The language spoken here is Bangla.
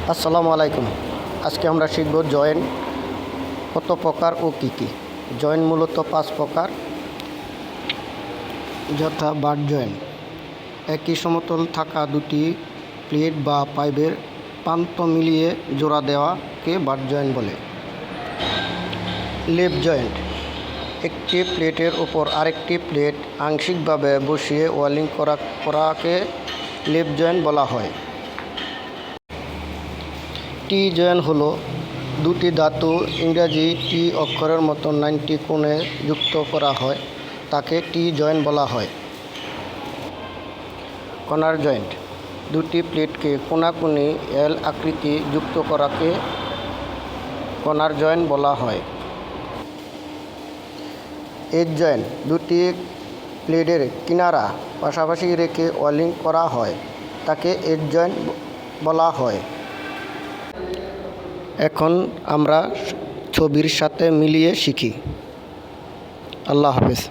আসসালামু আলাইকুম। আজকে আমরা শিখব জয়েন্ট কত প্রকার ও কী কী। জয়েন্ট মূলত 5 প্রকার, যথা বাট জয়েন্ট। একই সমতল থাকা দুটি প্লেট বা পাইপের প্রান্ত মিলিয়ে জোড়া দেওয়াকে বাট জয়েন্ট বলে। লেপ জয়েন্ট, একটি প্লেটের উপর আরেকটি প্লেট আংশিকভাবে বসিয়ে ওয়েল্ডিং করাকে লেপ জয়েন্ট বলা হয়। টি জয়েন্ট হলো দুটি ধাতু ইংরেজি টি অক্ষরের মতো 90 কোণে যুক্ত করা হয়, তাকে টি জয়েন্ট বলা হয়। কর্নার জয়েন্ট, দুটি প্লেটকে কোণাকুণি এল আকৃতি যুক্ত করাকে কর্নার জয়েন্ট বলা হয়। এজ জয়েন্ট, দুটি প্লেটের কিনারা পাশাপাশি রেখে ওয়েল্ডিং করা হয়, তাকে এজ জয়েন্ট বলা হয়। এখন আমরা ছবির সাথে মিলিয়ে শিখি। আল্লাহ হাফেজ।